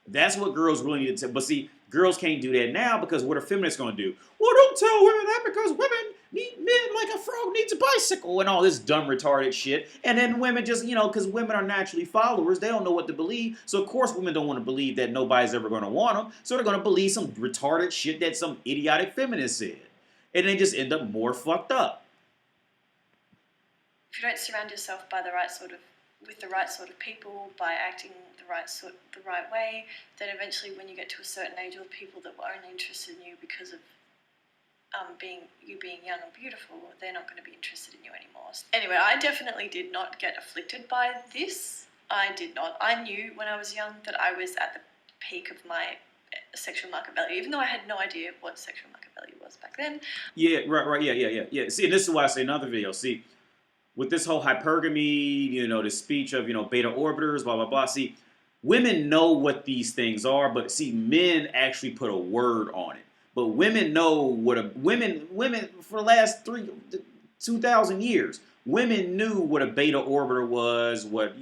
That's what girls really need to. But see, girls can't do that now because what are feminists going to do? Well, don't tell women that because women need men like a frog needs a bicycle and all this dumb retarded shit. And then women just, because women are naturally followers, they don't know what to believe. So of course women don't want to believe that nobody's ever going to want them. So they're going to believe some retarded shit that some idiotic feminist said, and they just end up more fucked up. If you don't surround yourself by with the right sort of people, by acting the right way, then eventually when you get to a certain age, all the people that were only interested in you because of being young and beautiful, they're not going to be interested in you anymore. Anyway, I definitely did not get afflicted by this. I did not. I knew when I was young that I was at the peak of my sexual market value, even though I had no idea what sexual market value was back then. Yeah, right, yeah. See, and this is why I say another video. See, with this whole hypergamy, the speech of, beta orbiters, blah, blah, blah. See, women know what these things are, but see, men actually put a word on it. But women know women for the last 2,000 years, women knew what a beta orbiter was, what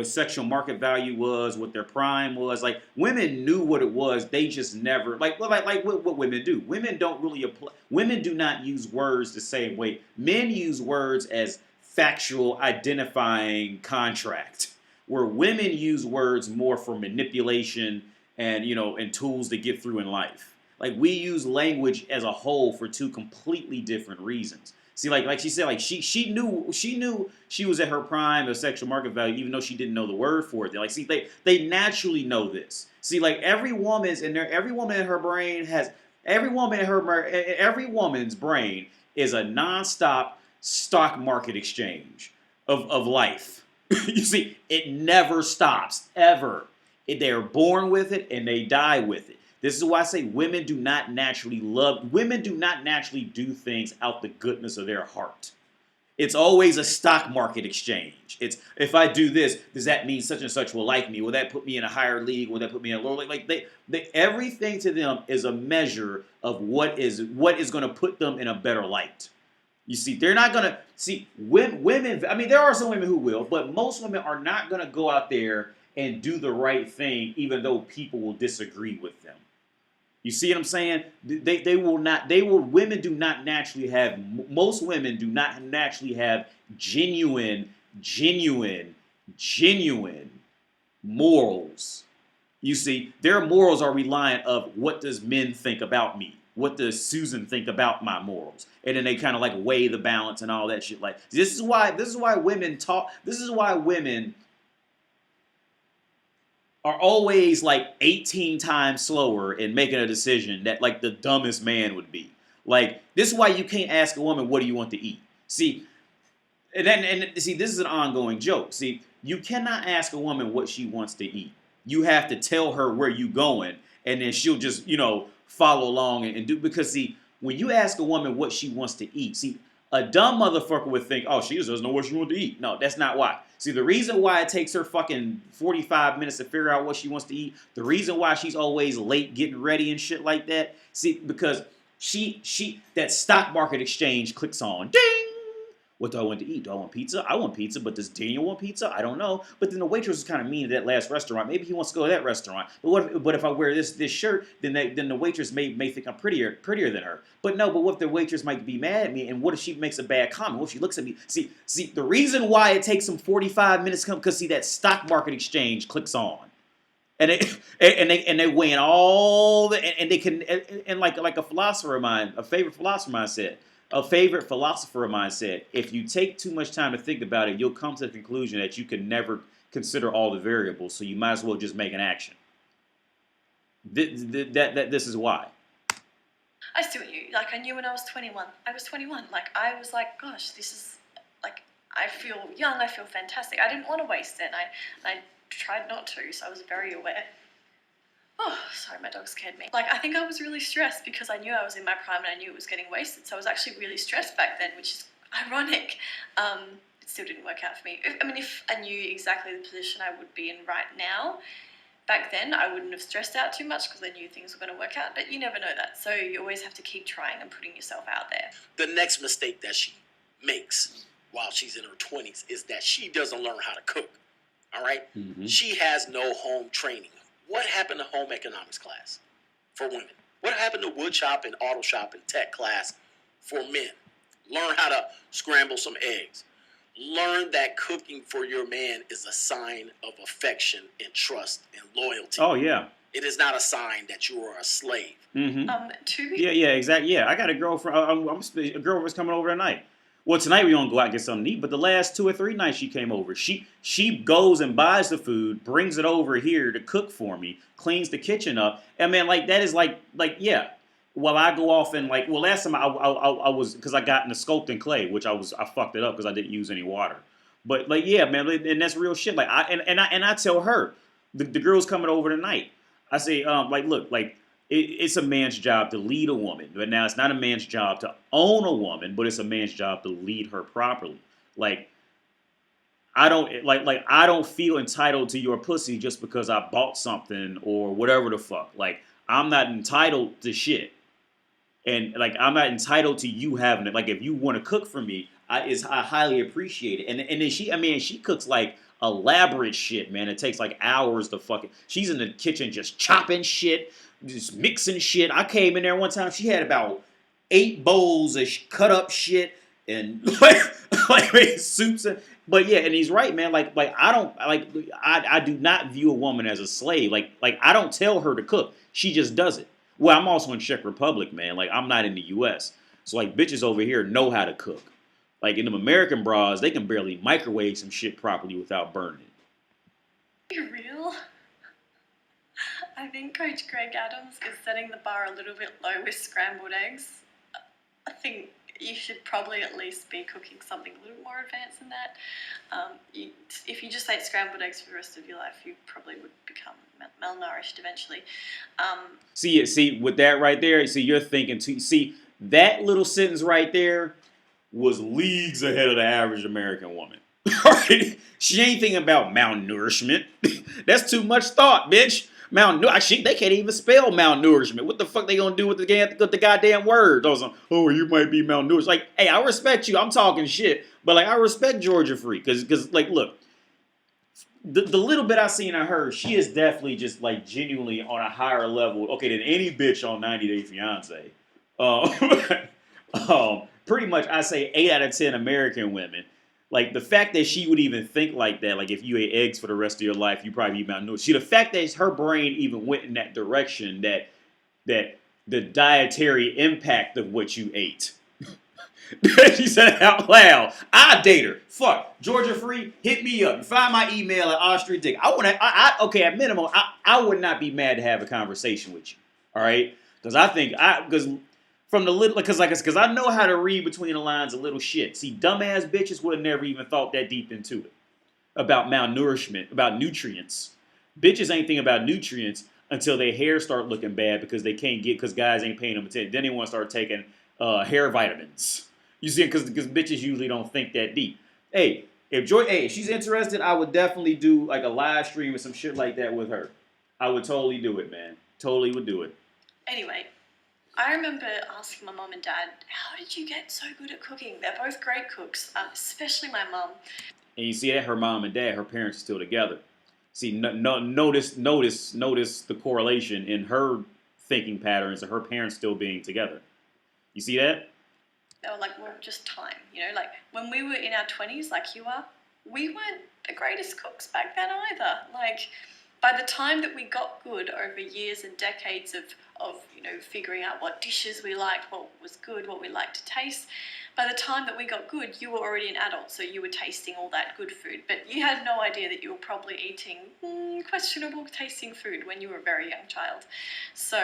sexual market value was, what their prime was. Like women knew what it was. They just never like what women do. Women don't really apply. Women do not use words the same way. Men use words as factual identifying contract, where women use words more for manipulation and and tools to get through in life. Like we use language as a whole for two completely different reasons. See, like she said, like she knew she was at her prime of sexual market value, even though she didn't know the word for it. Like, see, they naturally know this. See, like every woman in her brain has every woman's brain is a nonstop stock market exchange of life. You see, it never stops, ever. They're born with it and they die with it. This is why I say women do not naturally do things out the goodness of their heart. It's always a stock market exchange. It's if I do this, does that mean such and such will like me? Will that put me in a higher league? Will that put me in a lower league? Like everything to them is a measure of what is going to put them in a better light. You see, they're not going to see women. I mean, there are some women who will, but most women are not going to go out there and do the right thing, even though people will disagree with them. You see what I'm saying? They will not. Women do not naturally have. Most women do not naturally have genuine morals. You see, their morals are reliant of what does men think about me? What does Susan think about my morals? And then they kind of like weigh the balance and all that shit. Like this is why women talk. This is why women are always like 18 times slower in making a decision that like the dumbest man would be. Like this is why you can't ask a woman, what do you want to eat? See, and see, this is an ongoing joke. See, you cannot ask a woman what she wants to eat. You have to tell her where you going, and then she'll just, follow along and do, because see, when you ask a woman what she wants to eat, see, a dumb motherfucker would think, oh, she just doesn't know what she wants to eat. No, that's not why. See, the reason why it takes her fucking 45 minutes to figure out what she wants to eat, the reason why she's always late getting ready and shit like that, see, because she that stock market exchange clicks on, ding! What do I want to eat? Do I want pizza? I want pizza, but does Daniel want pizza? I don't know. But then the waitress was kind of mean at that last restaurant. Maybe he wants to go to that restaurant. But if I wear this shirt, then the waitress may think I'm prettier than her. But what if the waitress might be mad at me? And what if she makes a bad comment? What if she looks at me? See, the reason why it takes them 45 minutes to come, because see, that stock market exchange clicks on. And they weigh in all the and they can and like a philosopher of mine, a favorite philosopher of mine said, if you take too much time to think about it, you'll come to the conclusion that you can never consider all the variables, so you might as well just make an action. This is why. I still knew. Like, I knew when I was 21. I was 21. Like, I was like, gosh, this is, like, I feel young, I feel fantastic. I didn't want to waste it, and I tried not to, so I was very aware. Oh, sorry, my dog scared me. Like, I think I was really stressed because I knew I was in my prime and I knew it was getting wasted, so I was actually really stressed back then, which is ironic. It still didn't work out for me. If I knew exactly the position I would be in right now, back then I wouldn't have stressed out too much because I knew things were going to work out, but you never know that, so you always have to keep trying and putting yourself out there. The next mistake that she makes while she's in her 20s is that she doesn't learn how to cook. All right? Mm-hmm. She has no home training. What happened to home economics class for women? What happened to wood shop and auto shop and tech class for men? Learn how to scramble some eggs. Learn that cooking for your man is a sign of affection and trust and loyalty. Oh, yeah. It is not a sign that you are a slave. Mm-hmm. To be Yeah, exactly. Yeah, I got a girlfriend. A girlfriend's coming over tonight. Well, tonight we don't go out and get something to eat, but the last 2 or 3 nights she came over, she goes and buys the food, brings it over here to cook for me, cleans the kitchen up, and man, like that is like yeah. While I go off and like, well, last time I was because I got in the sculpting clay, which I fucked it up because I didn't use any water, but like yeah, man, and that's real shit. Like I tell her the girl's coming over tonight. I say look it's a man's job to lead a woman, but now it's not a man's job to own a woman, but it's a man's job to lead her properly. Like I don't I don't feel entitled to your pussy just because I bought something or whatever the fuck. Like I'm not entitled to shit, and like I'm not entitled to you having it. Like if you want to cook for me, I highly appreciate it. And then she cooks like elaborate shit, man. It takes like hours to fucking. She's in the kitchen just chopping shit, just mixing shit. I came in there one time. She had about 8 bowls of cut up shit and like soups. But yeah, and he's right, man. Like I don't like I do not view a woman as a slave. Like I don't tell her to cook. She just does it. Well, I'm also in Czech Republic, man. Like I'm not in the U.S. So like bitches over here know how to cook. Like in them American bras, they can barely microwave some shit properly without burning it. be real, I think Coach Greg Adams is setting the bar a little bit low with scrambled eggs. I think you should probably at least be cooking something a little more advanced than that. If you just ate scrambled eggs for the rest of your life, you probably would become malnourished eventually. See, with that right there, see, you're thinking too. See, that little sentence right there was leagues ahead of the average American woman. Right? She ain't thinking about malnourishment. That's too much thought, bitch. They can't even spell malnourishment. What the fuck they gonna do with the goddamn words? Oh, you might be malnourished. Like, hey, I respect you. I'm talking shit, but like, I respect Georgia Free because like, look, the little bit I seen of her, she is definitely just like genuinely on a higher level, okay, than any bitch on 90 Day Fiance. Pretty much, I say 8 out of 10 American women. Like the fact that she would even think like that, like if you ate eggs for the rest of your life, you probably be malnourished. See, the fact that her brain even went in that direction, that the dietary impact of what you ate. She said it out loud. I date her. Fuck. Georgia Free, hit me up. Find my email at Austria Dick. Okay, at minimum, I would not be mad to have a conversation with you. All right? Because from the little, because I know how to read between the lines a little shit. See, dumbass bitches would have never even thought that deep into it. About malnourishment, about nutrients. Bitches ain't thinking about nutrients until their hair start looking bad because they can't get, because guys ain't paying them attention. Then they want to start taking hair vitamins. You see, because bitches usually don't think that deep. Hey, if she's interested, I would definitely do like a live stream or some shit like that with her. I would totally do it, man. Totally would do it. Anyway, I remember asking my mum and dad, how did you get so good at cooking? They're both great cooks, especially my mum. And you see that her mom and dad, her parents are still together. See, notice the correlation in her thinking patterns and her parents still being together. You see that? They were like, well, just time, like when we were in our 20s, like you are, we weren't the greatest cooks back then either. Like, by the time that we got good over years and decades of figuring out what dishes we liked, what was good, what we liked to taste, by the time that we got good, you were already an adult, so you were tasting all that good food, but you had no idea that you were probably eating questionable tasting food when you were a very young child. So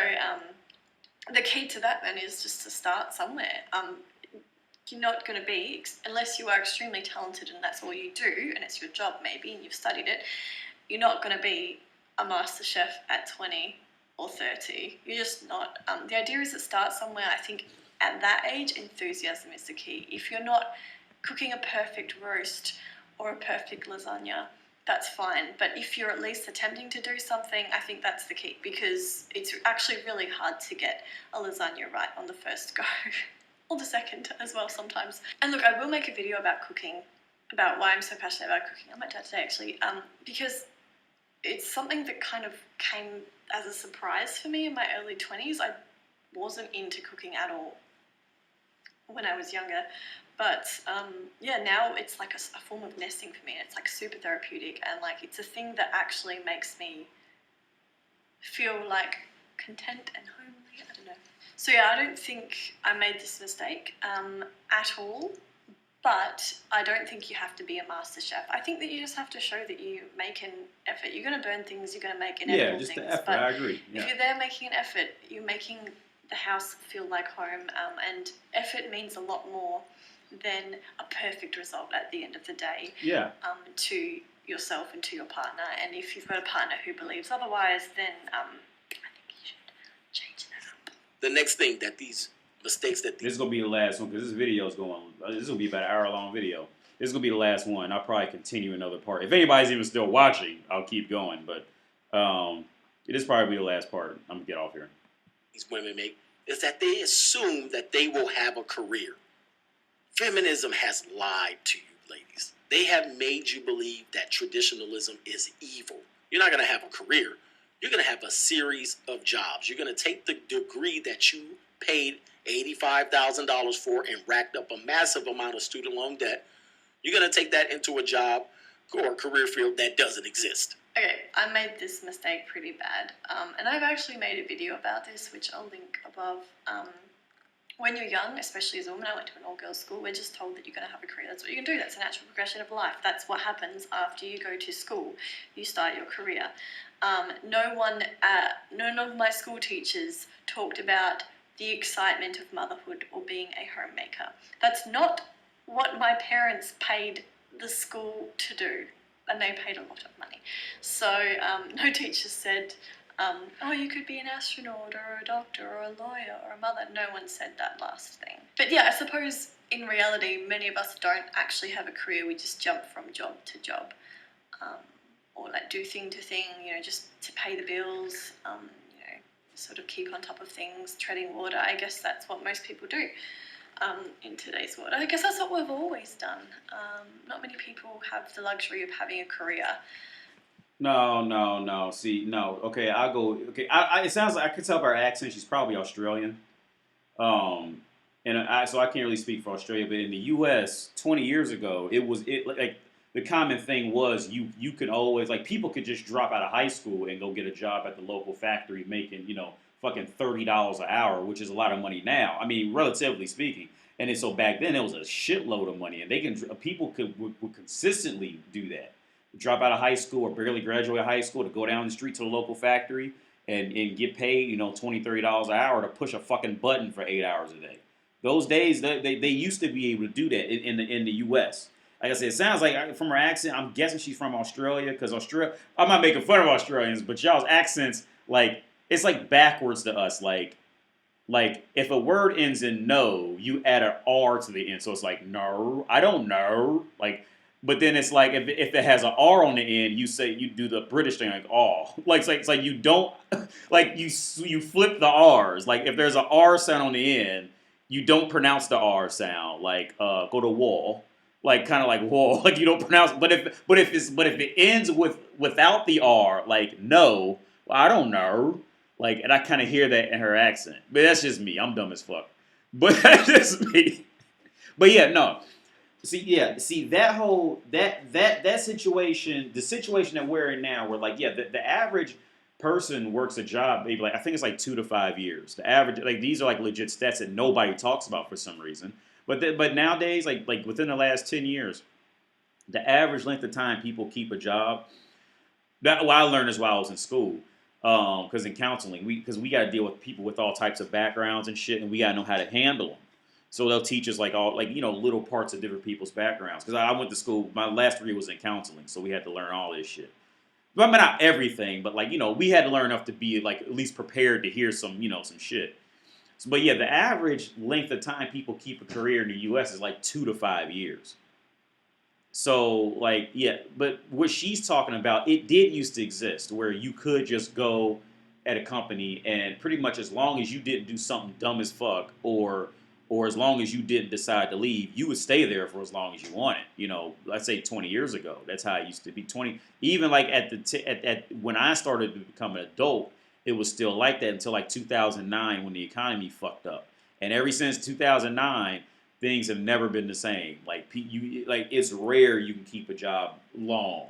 the key to that then is just to start somewhere. you're not going to be, unless you are extremely talented and that's all you do, and it's your job maybe, and you've studied it, you're not going to be a master chef at 20 or 30. You're just not. The idea is to start somewhere. I think at that age, enthusiasm is the key. If you're not cooking a perfect roast or a perfect lasagna, that's fine. But if you're at least attempting to do something, I think that's the key, because it's actually really hard to get a lasagna right on the first go. Or the second as well sometimes. And look, I will make a video about cooking, about why I'm so passionate about cooking. I might do that today actually, because it's something that kind of came as a surprise for me in my early 20s. I wasn't into cooking at all when I was younger, but yeah, now it's like a form of nesting for me. It's like super therapeutic, and like it's a thing that actually makes me feel like content and homely. I don't know. So yeah, I don't think I made this mistake at all, but I don't think you have to be a master chef. I think that you just have to show that you make an effort. You're going to burn things, you're going to make inedible just things. the effort. But I agree. if you're there making an effort, you're making the house feel like home, and effort means a lot more than a perfect result at the end of the day. Yeah. To yourself and to your partner. And if you've got a partner who believes otherwise, then I think you should change that up. The next thing that these mistakes that This is gonna be the last one because this video is going. This is gonna be about an hour-long video. This is gonna be the last one. I'll probably continue another part. If anybody's even still watching, I'll keep going. But it is probably the last part. I'm gonna get off here. these women make is that they assume that they will have a career. Feminism has lied to you, ladies. They have made you believe that traditionalism is evil. You're not going to have a career. You're going to have a series of jobs. You're going to take the degree that you paid $85,000 for and racked up a massive amount of student loan debt. You're going to take that into a job or a career field that doesn't exist. Okay, I made this mistake pretty bad, and I've actually made a video about this, which I'll link above. When you're young, especially as a woman, I went to an all-girls school, we're just told that you're going to have a career. That's what you can do. That's a natural progression of life. That's what happens after you go to school. You start your career. None of my school teachers talked about the excitement of motherhood or being a homemaker. That's not what my parents paid the school to do, and they paid a lot of money. So no teacher said, oh, you could be an astronaut or a doctor or a lawyer or a mother. No one said that last thing. But yeah, I suppose in reality, many of us don't actually have a career. We just jump from job to job, or like do thing to thing, just to pay the bills, sort of keep on top of things, treading water. I guess that's what most people do in today's world. I guess that's what we've always done. Not many people have the luxury of having a career. No. See, no. Okay, I'll go. Okay, it sounds like I could tell by her accent she's probably Australian. So I can't really speak for Australia, but in the U.S. 20 years ago, like the common thing was you could always, like, people could just drop out of high school and go get a job at the local factory making fucking $30 an hour, which is a lot of money now. I mean, relatively speaking. And then, so back then it was a shitload of money, and people would consistently do that. Drop out of high school or barely graduate high school to go down the street to the local factory and get paid, $20, $30 an hour to push a fucking button for 8 hours a day. Those days, they used to be able to do that in the U.S. Like I said, it sounds like from her accent, I'm guessing she's from Australia, because I'm not making fun of Australians, but y'all's accents, like, it's like backwards to us. Like if a word ends in no, you add an R to the end. So it's like, no, I don't know. Like, but then it's like if it has an R on the end, you do the British thing, like, oh, like it's like you don't, like you flip the R's. Like if there's an R sound on the end, you don't pronounce the R sound. Like go to wall, like kind of like wall, like you don't pronounce. But if it ends without the R, like no, well, I don't know. Like, and I kind of hear that in her accent, but that's just me. I'm dumb as fuck, but that's just me. But yeah, no. See that whole that situation, the situation that we're in now, where like the average person works a job maybe like I think it's like 2 to 5 years. The average, like, these are like legit stats that nobody talks about for some reason. But nowadays, like within the last 10 years, the average length of time people keep a job. I learned this while I was in school. Because in counseling, we got to deal with people with all types of backgrounds and shit, and we got to know how to handle them. So they'll teach us like all like little parts of different people's backgrounds. Because I went to school. My last degree was in counseling, so we had to learn all this shit. But I mean, not everything, but like we had to learn enough to be like at least prepared to hear some some shit. So, but yeah, the average length of time people keep a career in the U.S. is like 2 to 5 years. So like yeah, but what she's talking about, it did used to exist where you could just go at a company and pretty much as long as you didn't do something dumb as fuck or as long as you didn't decide to leave, you would stay there for as long as you wanted. Let's say 20 years ago. That's how it used to be. 20 even like at when I started to become an adult, it was still like that until like 2009 when the economy fucked up. And ever since 2009, things have never been the same. Like it's rare you can keep a job long.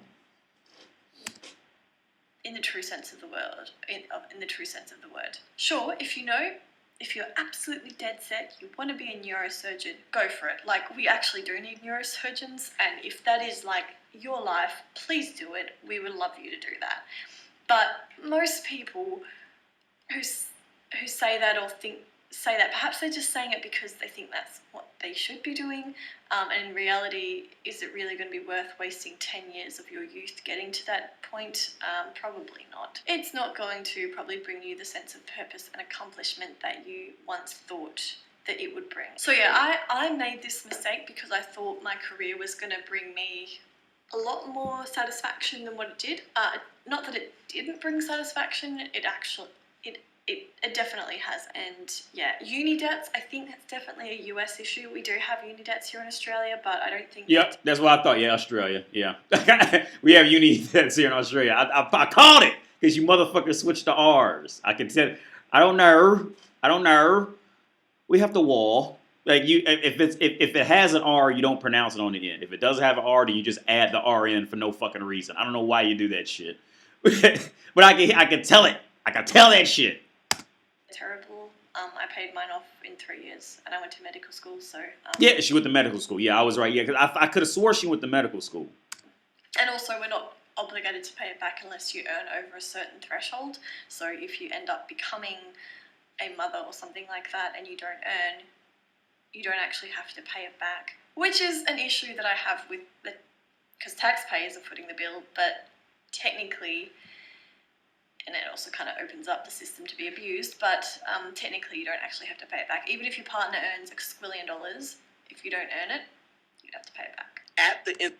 In the true sense of the word, in the true sense of the word. Sure, if you're absolutely dead set, you want to be a neurosurgeon, go for it. Like, we actually do need neurosurgeons, and if that is like your life, please do it. We would love you to do that. But most people who say that or say that, perhaps they're just saying it because they think that's what they should be doing, and in reality, is it really going to be worth wasting 10 years of your youth getting to that point? Probably not. It's not going to probably bring you the sense of purpose and accomplishment that you once thought that it would bring. So yeah, I made this mistake because I thought my career was going to bring me a lot more satisfaction than what it did. Not that it didn't bring satisfaction, it definitely has. And yeah, uni debts, I think that's definitely a US issue. We do have uni debts here in Australia, but I don't think... Yep, that's what I thought. Yeah, Australia. Yeah. We have uni debts here in Australia. I called it because you motherfuckers switched to R's. I can tell. I don't know. We have to wall. Like if it has an R, you don't pronounce it on the end. If it doesn't have an R, then you just add the R in for no fucking reason. I don't know why you do that shit. But I can tell it. I can tell that shit. Terrible. I paid mine off in 3 years, and I went to medical school, so... Yeah, she went to medical school. Yeah, I was right. Yeah, because I could have swore she went to medical school. And also, we're not obligated to pay it back unless you earn over a certain threshold. So if you end up becoming a mother or something like that, and you don't earn, you don't actually have to pay it back. Which is an issue that I have with... because taxpayers are footing the bill, but technically... and it also kind of opens up the system to be abused, but technically you don't actually have to pay it back. Even if your partner earns $1 squillion, if you don't earn it, you'd have to pay it back. At the end.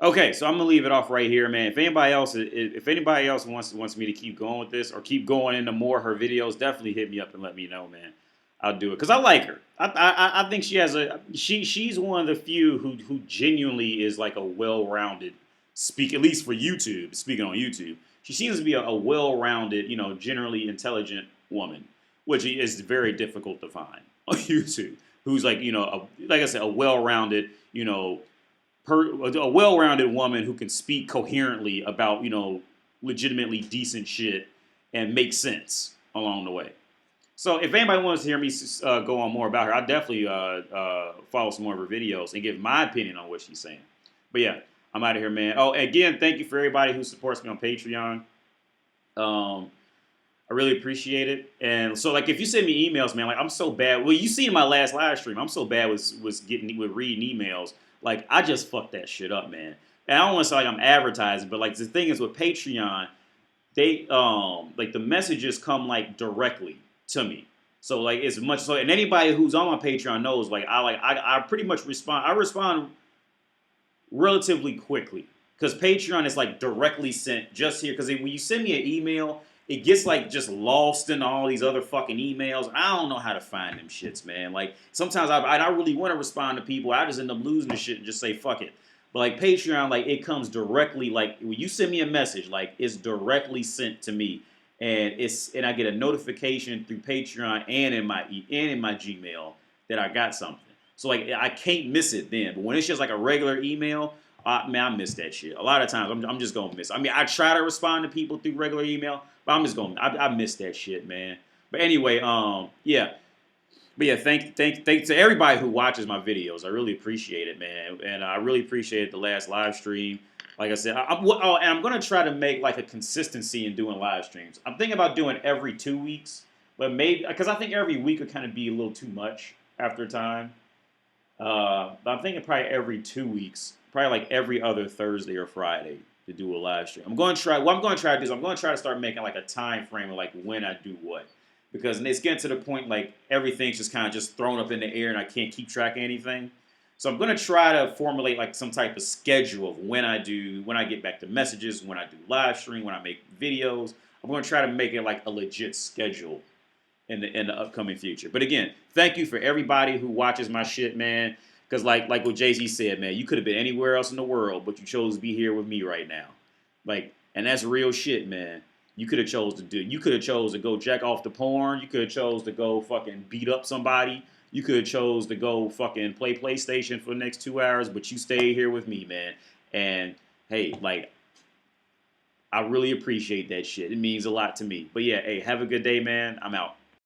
Okay, so I'm gonna leave it off right here, man. If anybody else wants me to keep going with this or keep going into more of her videos, definitely hit me up and let me know, man. I'll do it because I like her. I think she has she's one of the few who genuinely is like a well-rounded at least for YouTube. Speaking on YouTube. She seems to be a well-rounded, generally intelligent woman, which is very difficult to find on YouTube. Who's like, like I said, a well-rounded, a well-rounded woman who can speak coherently about, legitimately decent shit and make sense along the way. So if anybody wants to hear me go on more about her, I'll definitely follow some more of her videos and give my opinion on what she's saying. But yeah. I'm out of here, man. Oh, again, thank you for everybody who supports me on Patreon. I really appreciate it. And so, like, if you send me emails, man, like, I'm so bad. Well, you seen my last live stream. I'm so bad with reading emails. Like, I just fucked that shit up, man. And I don't want to say like I'm advertising, but like the thing is with Patreon, they like the messages come like directly to me. So like as much so, and anybody who's on my Patreon knows, like I pretty much respond. I respond relatively quickly because Patreon is like directly sent just here because when you send me an email, it gets like just lost in all these other fucking emails. I don't know how to find them shits, man. Like sometimes I really want to respond to people. I just end up losing the shit and just say fuck it. But like Patreon, like it comes directly, like when you send me a message, like it's directly sent to me, and I get a notification through Patreon and in my Gmail that I got something. So like I can't miss it then. But when it's just like a regular email, man, I miss that shit. A lot of times I'm just gonna miss. I mean, I try to respond to people through regular email, but I'm just gonna I miss that shit, man. But anyway, yeah. But yeah, thanks to everybody who watches my videos. I really appreciate it, man. And I really appreciated the last live stream. Like I said, and I'm going to try to make like a consistency in doing live streams. I'm thinking about doing every 2 weeks, but maybe, because I think every week would kind of be a little too much. after time. But I'm thinking probably every 2 weeks, probably like every other Thursday or Friday to do a live stream. I'm going to try. What I'm going to try to do is I'm going to try to start making like a time frame of like when I do what, because it's getting to the point like everything's just kind of just thrown up in the air and I can't keep track of anything. So I'm going to try to formulate like some type of schedule of when I get back to messages, when I do live stream, when I make videos. I'm going to try to make it like a legit schedule in the upcoming future. But again, thank you for everybody who watches my shit, man. Because like what Jay-Z said, man, you could have been anywhere else in the world, but you chose to be here with me right now. Like, and that's real shit, man. You could have chose to do. You could have chose to go jack off the porn. You could have chose to go fucking beat up somebody. You could have chose to go fucking play PlayStation for the next 2 hours, but you stayed here with me, man. And hey, like, I really appreciate that shit. It means a lot to me. But yeah, hey, have a good day, man. I'm out.